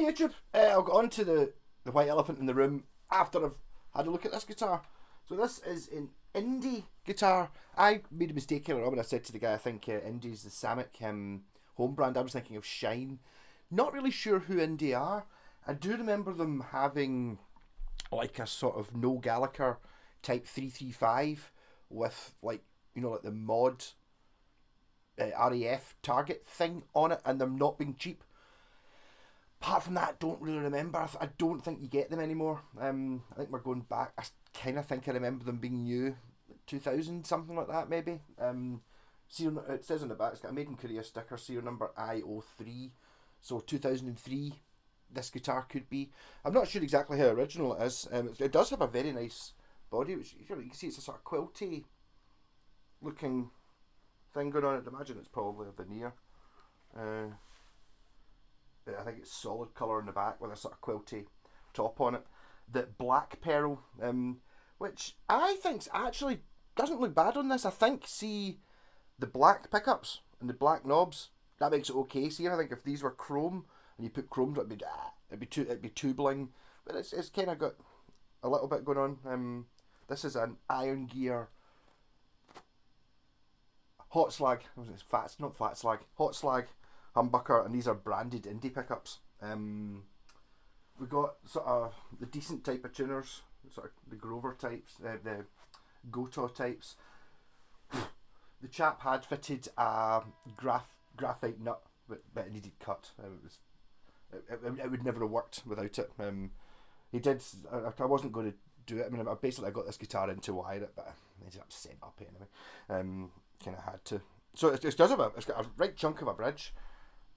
YouTube. I'll get on to the white elephant in the room after I've had a look at this guitar. So this is an indie guitar. I made a mistake here when I said to the guy I think Indie is the Samick home brand. I was thinking of Shine. Not really sure who Indie are. I do remember them having like a sort of no Gallagher type 335 with like, you know, like the mod RAF target thing on it, and them not being cheap. Apart from that, I don't really remember. I don't think you get them anymore. I think we're going back. I kind of think I remember them being new, 2000, something like that, maybe. Serial, it says on the back, it's got a Made in Korea sticker, serial number I03. So 2003, this guitar could be. I'm not sure exactly how original it is. It does have a very nice body, which you can see it's a sort of quilty looking thing going on. I'd imagine it's probably a veneer. I think it's solid colour in the back with a sort of quilty top on it. The black pearl, which I think actually doesn't look bad on this. I think, see, the black pickups and the black knobs, that makes it okay. See, I think if these were chrome and you put chrome, it'd be too bling. But it's kind of got a little bit going on. This is an Iron Gear hot slag. Hot slag humbucker, and these are branded Indie pickups. We got sort of the decent type of tuners, sort of the Grover types, the Goto types. The chap had fitted a graphite nut, but it needed cut. It would never have worked without it. He did. I wasn't going to do it. I mean, I got this guitar in to wire it, but I ended up setting up anyway. Kind of had to. So it does have it's got a right chunk of a bridge.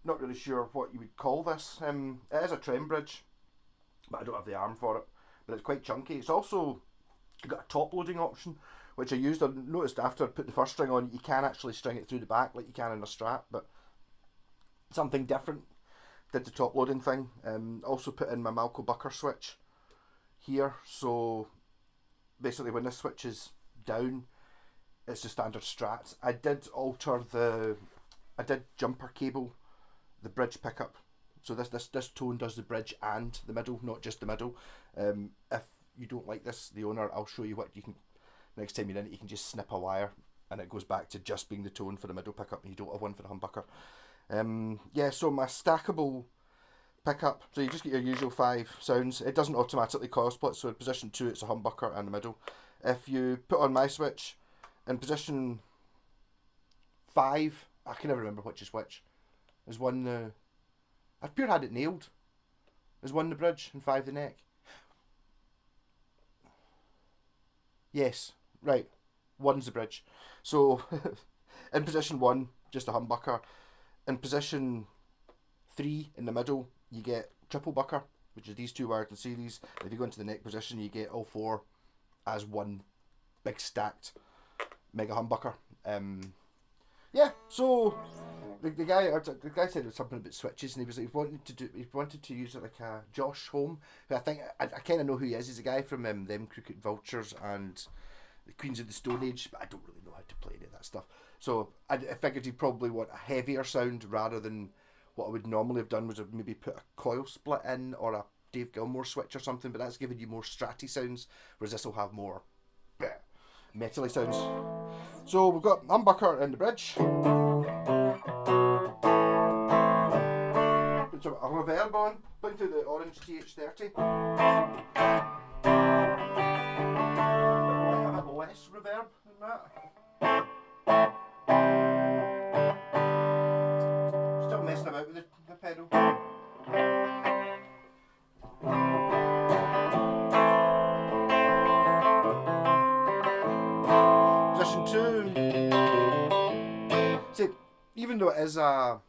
Not really sure what you would call this. It is a trem bridge, but I don't have the arm for it. But it's quite chunky. It's also got a top loading option, which I used. I noticed after I put the first string on, you can actually string it through the back like you can in a Strat, but something different. Did the top loading thing. Also put in my malkobucker switch here. So basically, when this switch is down, it's the standard Strat. I did jumper cable the bridge pickup, so this tone does the bridge and the middle, not just the middle. If you don't like this, the owner, I'll show you what you can. Next time you're in it, you can just snip a wire and it goes back to just being the tone for the middle pickup, and you don't have one for the humbucker. Yeah, so my stackable pickup, so you just get your usual 5 sounds. It doesn't automatically coil split, so in position 2 it's a humbucker and the middle. If you put on my switch, in position 5, I can never remember which is which. Is one the... I've pure had it nailed. Is 1 the bridge and 5 the neck? Yes, right. 1's the bridge. So, in position 1, just a humbucker. In position 3, in the middle, you get triple bucker, which is these 2 wired in series. If you go into the neck position, you get all 4 as one big stacked mega humbucker. Yeah, so the guy said it was something about switches, and he wanted to use it like a Josh Home, who I think I kind of know who he is. He's a guy from them Crooked Vultures and the Queens of the Stone Age, but I don't really know how to play any of that stuff. So I figured he'd probably want a heavier sound rather than what I would normally have done, was maybe put a coil split in or a Dave Gilmour switch or something, but that's giving you more stratty sounds, whereas this will have more metally sounds. So we've got humbucker in the bridge. Put a reverb on, put into the orange TH30. A bit less reverb than that. Still messing about with the pedal. Position 2. See, even though it is a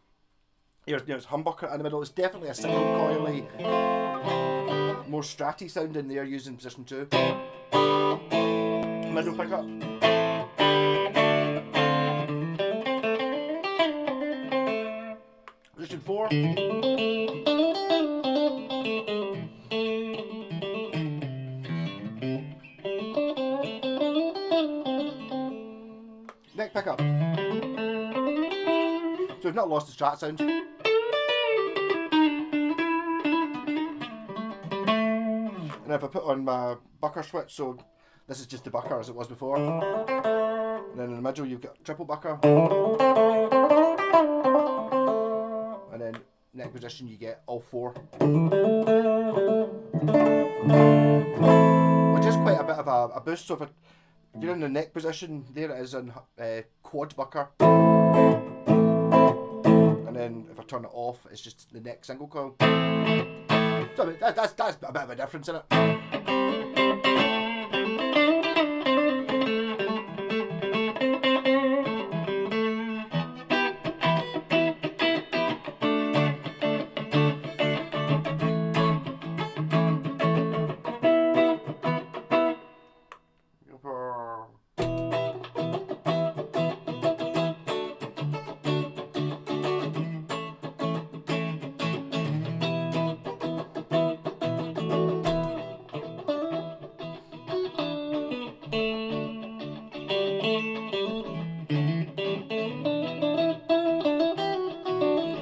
it's humbucker in the middle, it's definitely a single coily, more stratty sound in there using position 2. Middle pickup. Position 4. Neck pickup. So we've not lost the Strat sound. And if I put on my bucker switch, so this is just the bucker as it was before. And then in the middle you've got triple bucker. And then neck position you get all four. Which is quite a bit of a boost. So if you're in the neck position, there it is in quad bucker. And then if I turn it off, it's just the neck single coil. So I mean, that's a bit of a difference in it.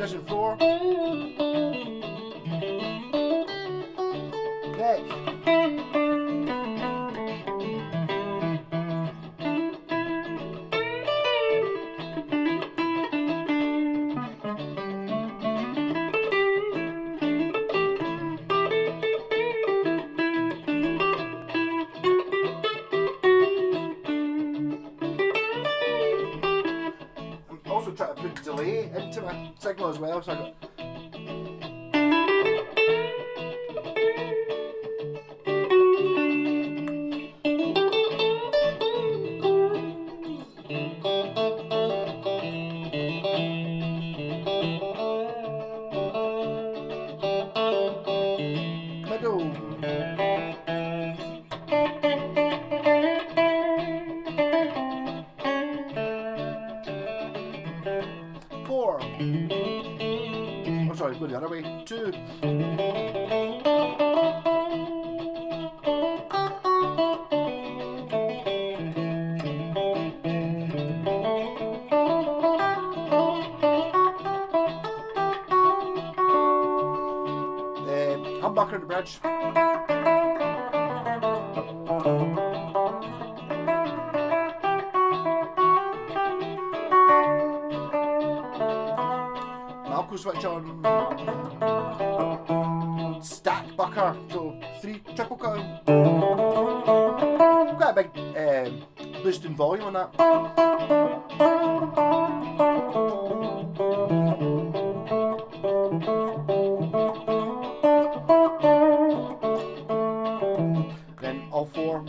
Position 4. Neck. I'm also trying to put delay into my signal as well, so I got middle. 4. Oh, sorry, go the other way. 2. Humbucker in the bridge. Malko switch on. Stack bucker, so 3 triple coil. Quite a big boost in volume on that. Then all 4.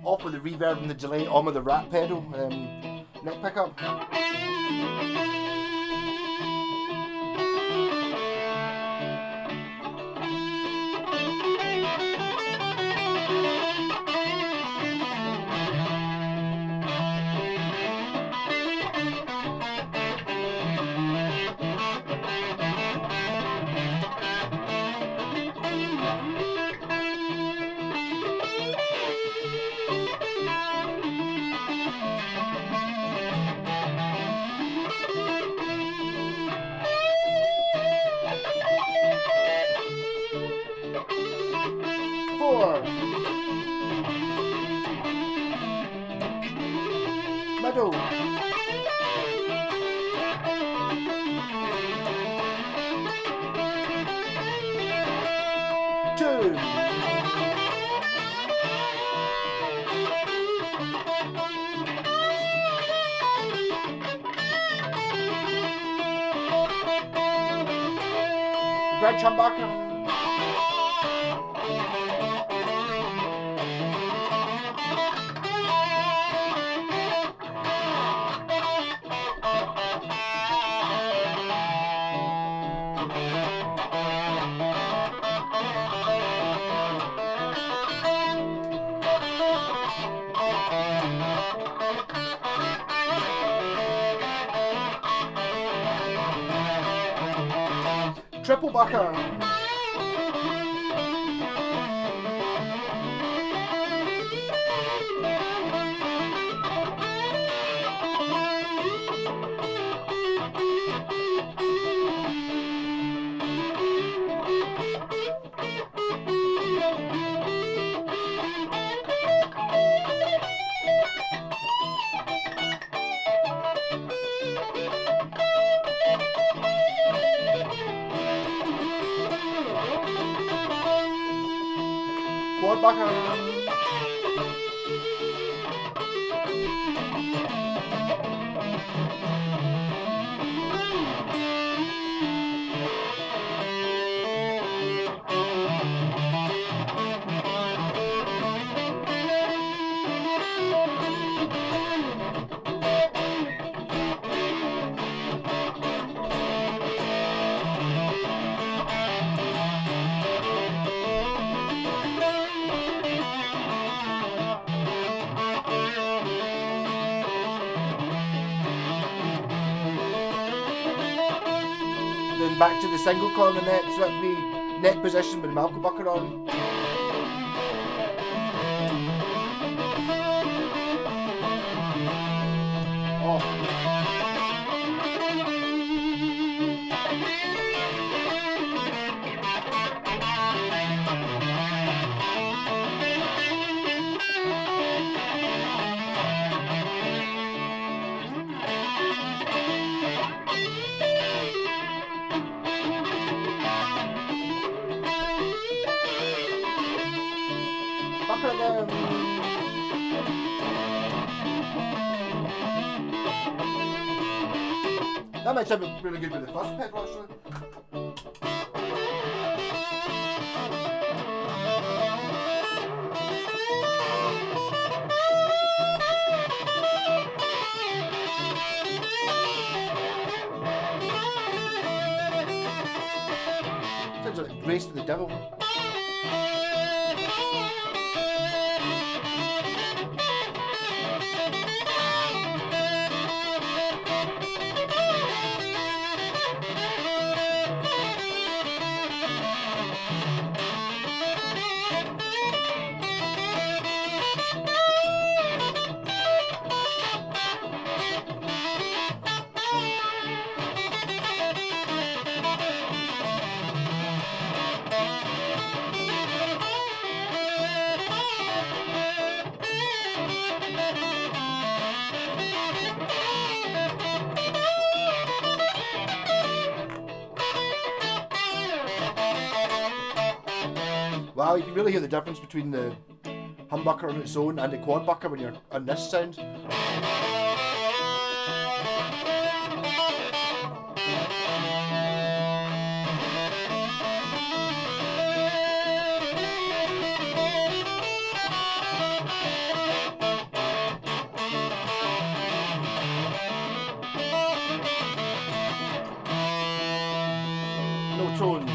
Off with the reverb and the delay, on with the rat pedal, neck pickup. 4. Middle. 2. Bridge humbucker. triple bucker. Quad bucker. Then back to the single coil on the neck, so that'd be neck position with the malkobucker on. Bucker again. That might sound really good with the first pedal actually. Sounds like Grace to the Devil. Wow, you can really hear the difference between the humbucker on its own and the quad bucker when you're on this sound. No tone.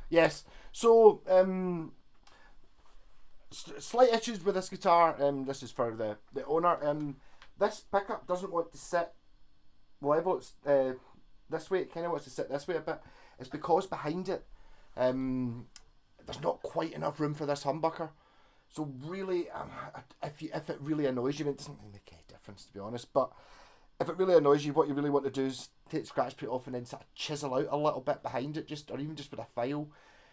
Yes, so slight issues with this guitar. This is for the owner. This pickup doesn't want to sit level. It's this way. It kind of wants to sit this way a bit. It's because behind it, there's not quite enough room for this humbucker. So really, if it really annoys you, it doesn't really make any difference to be honest. But if it really annoys you, what you really want to do is take the scratch plate off and then sort of chisel out a little bit behind it, or even just with a file.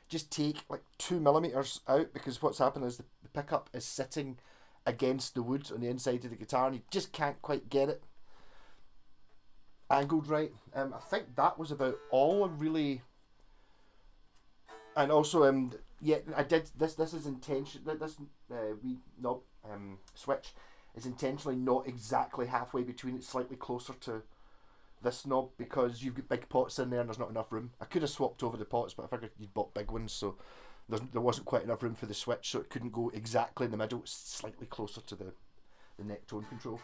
Just take like 2 millimeters out, because what's happened is the pickup is sitting against the wood on the inside of the guitar, and you just can't quite get it angled right. I think that was about all I really. And also, yeah, I did this. This is intention. This wee knob switch is intentionally not exactly halfway between. It's slightly closer to this knob because you've got big pots in there and there's not enough room. I could have swapped over the pots, but I figured you'd bought big ones, so there wasn't quite enough room for the switch, so it couldn't go exactly in the middle. It's slightly closer to the neck tone control.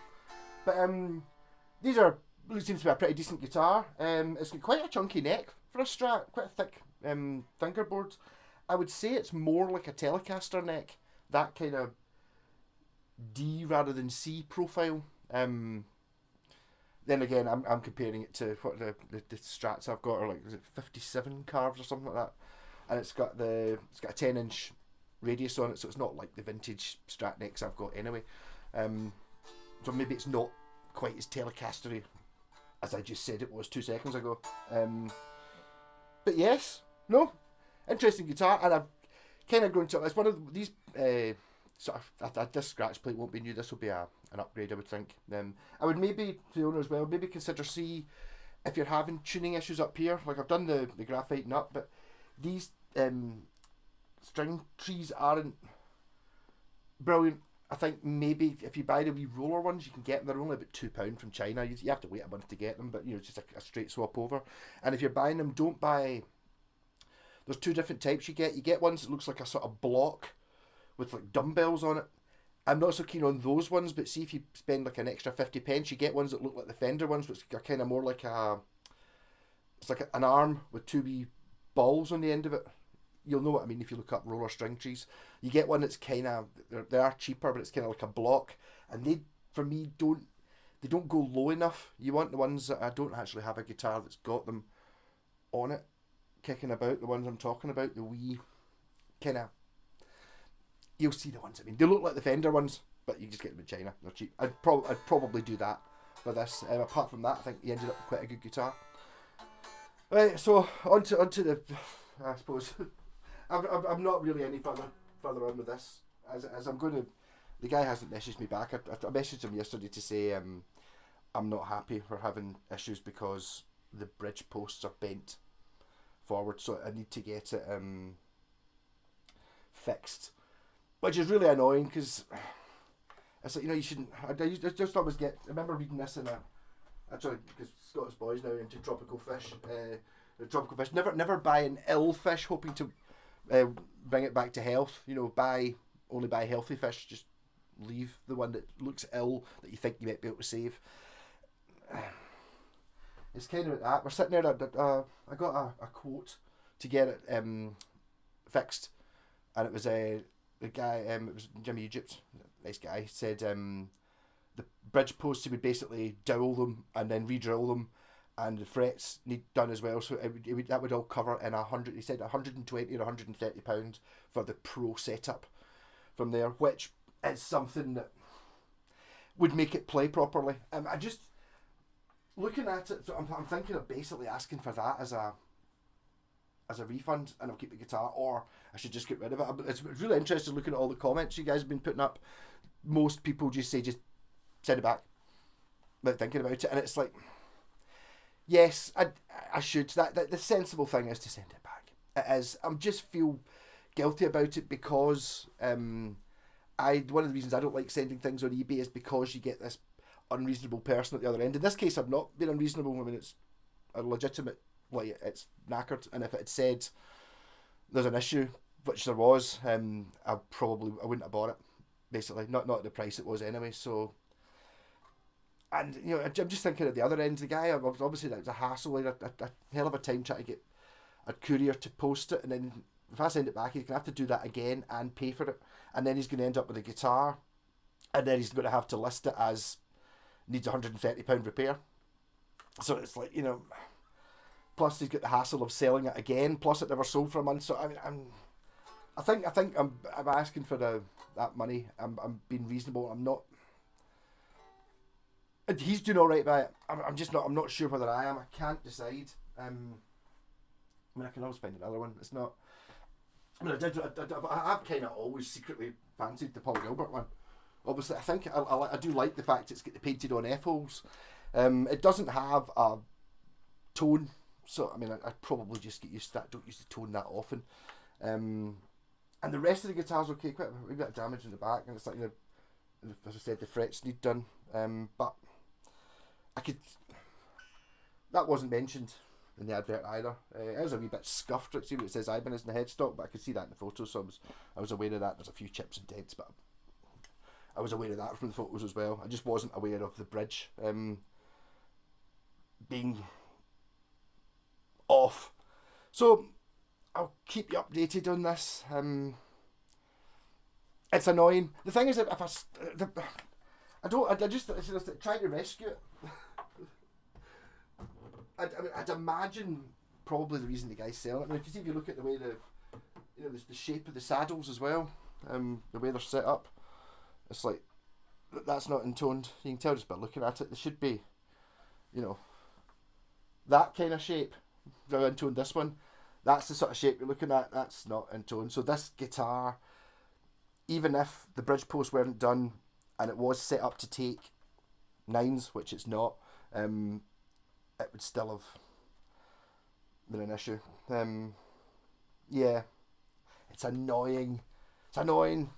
But these are really seems to be a pretty decent guitar. It's got quite a chunky neck for a Strat, quite a thick fingerboard. I would say it's more like a Telecaster neck, that kind of D rather than C profile. Then again, I'm comparing it to what the Strats I've got are like. Is it 57 carves or something like that? And it's got a 10-inch radius on it, so it's not like the vintage Strat necks I've got anyway. So maybe it's not quite as Telecastery as I just said it was 2 seconds ago. But yes, no, interesting guitar, and I've kind of grown to. It's one of these sort of. This scratch plate won't be new. This will be an upgrade, I would think. I would maybe, to the owner as well, maybe consider see if you're having tuning issues up here. Like I've done the graphite nut, but these string trees aren't brilliant. I think maybe if you buy the wee roller ones, you can get them. They're only about £2 from China. You have to wait a month to get them, but you know, just a straight swap over. And if you're buying them, don't buy. There's 2 different types you get. You get ones that looks like a sort of block with like dumbbells on it. I'm not so keen on those ones, but see if you spend like an extra 50p, you get ones that look like the Fender ones, which are kind of more like it's like an arm with 2 wee balls on the end of it. You'll know what I mean if you look up roller string trees. You get one that's kind of, they are cheaper, but it's kind of like a block, and they, for me, don't go low enough. You want the ones that I don't actually have a guitar that's got them on it, kicking about. The ones I'm talking about, the wee kind of, you'll see the ones I mean. They look like the Fender ones, but you just get them in China. They're cheap. I'd probably do that for this. Apart from that, I think he ended up with quite a good guitar. Right, so onto the, I suppose. I'm not really any further on with this, as I'm going to. The guy hasn't messaged me back. I messaged him yesterday to say I'm not happy for having issues because the bridge posts are bent forward, so I need to get it fixed, which is really annoying because it's like, you know, you shouldn't. I just always get. I remember reading this in actually, because Scottish boys now into tropical fish. Tropical fish. Never buy an ill fish hoping to bring it back to health. You know, only buy healthy fish. Just leave the one that looks ill that you think you might be able to save. It's kind of that. We're sitting there. I got a quote to get it fixed, and it was the guy. It was Jimmy Egypt, nice guy. Said the bridge posts, he would basically dowel them and then re-drill them, and the frets need done as well. So that would all cover in 100. He said 120 or £130 for the pro setup from there, which is something that would make it play properly. I just looking at it, so I'm thinking of basically asking for that as a refund, and I'll keep the guitar, or I should just get rid of it. It's really interesting looking at all the comments you guys have been putting up. Most people just say just send it back without thinking about it, and it's like, yes, I should. That the sensible thing is to send it back. It is. I just feel guilty about it because one of the reasons I don't like sending things on eBay is because you get this unreasonable person at the other end. In this case, I've not been unreasonable. I mean, it's a legitimate, like, it's knackered, and if it had said there's an issue, which there was, I wouldn't have bought it. Basically, not at the price it was anyway. So, and you know, I'm just thinking at the other end, the guy, obviously that's a hassle, like a hell of a time trying to get a courier to post it, and then if I send it back, he's gonna have to do that again and pay for it, and then he's gonna end up with a guitar, and then he's gonna have to list it as needs £130 repair. So it's like, you know, plus he's got the hassle of selling it again, plus it never sold for a month. So I mean, I think I'm asking for that money. I'm being reasonable. I'm not. He's doing all right by it. I'm just not. I'm not sure whether I am. I can't decide. I mean, I can always find another one. It's not. I mean, I've kind of always secretly fancied the Paul Gilbert one. obviously I think I do like the fact it's got the painted on F-holes. It doesn't have a tone, so I mean I'd probably just get used to that. Don't use the tone that often. And the rest of the guitar's okay. Quite a bit of damage in the back, and it's like, you know, as I said, the frets need done. But I could. That wasn't mentioned in the advert either. It was a wee bit scuffed. See what it says Ibanez in the headstock, but I could see that in the photos, so I was aware of that. There's a few chips and dents, but I was aware of that from the photos as well. I just wasn't aware of the bridge being off. So I'll keep you updated on this. It's annoying. The thing is that if I just trying to rescue it. I'd imagine probably the reason the guy's selling it. I mean, because if you look at the way the shape of the saddles as well, the way they're set up, it's like that's not intoned. You can tell just by looking at it. They should be, you know, that kind of shape. They're intoned. This one, that's the sort of shape you're looking at. That's not intoned. So this guitar, even if the bridge posts weren't done and it was set up to take nines, which it's not, it would still have been an issue. Yeah, it's annoying. It's annoying.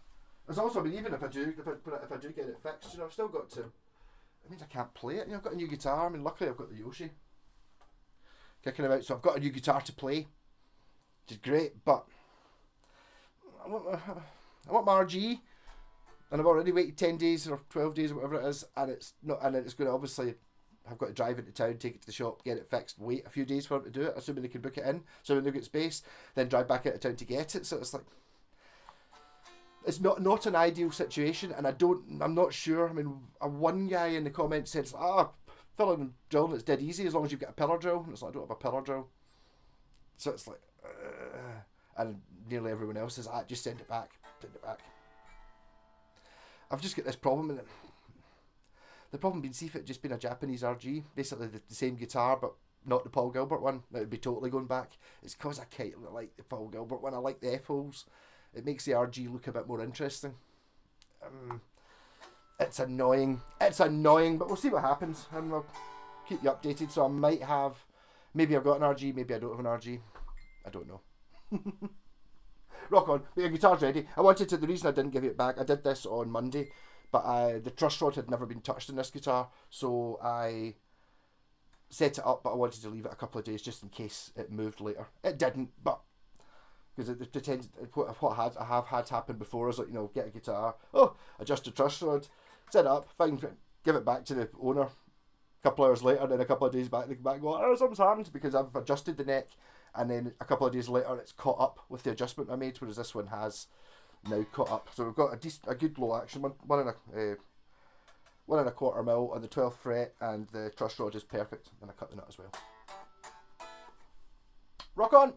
There's also, I mean, even if I do get it fixed, you know, I've still got to. It means I can't play it. You know, I've got a new guitar. I mean, luckily I've got the Yoshi kicking about, so I've got a new guitar to play, which is great. But I want my RG, and I've already waited 10 days or 12 days or whatever it is, and it's not, and it's going to obviously. I've got to drive into town, take it to the shop, get it fixed, wait a few days for them to do it, assuming they can book it in, assuming they've got space, then drive back out of town to get it. So it's like, it's not an ideal situation, and I'm not sure. I mean, one guy in the comments said, filling and drilling, it's dead easy as long as you've got a pillar drill. And it's like, I don't have a pillar drill. So it's like, and nearly everyone else says, just send it back. I've just got this problem, and the problem being, see if it just been a Japanese RG, basically the same guitar, but not the Paul Gilbert one, that would be totally going back. It's because I kind of like the Paul Gilbert one. I like the F-holes. It makes the RG look a bit more interesting. It's annoying, but we'll see what happens, and I'll keep you updated. So I might have, maybe I've got an RG, maybe I don't have an RG. I don't know. Rock on, but your guitar's ready. The reason I didn't give it back, I did this on Monday, but the truss rod had never been touched in this guitar, so I set it up, but I wanted to leave it a couple of days just in case it moved later. It didn't, but because what I have had happen before is, like, you know, get a guitar, adjust the truss rod, set it up, fine, give it back to the owner. A couple of hours later, then a couple of days back, they come back and go, something's happened, because I've adjusted the neck, and then a couple of days later it's caught up with the adjustment I made, whereas this one has now caught up. So we've got a good low action one, 1 1/4 mil on the 12th fret, and the truss rod is perfect, and I cut the nut as well. Rock on!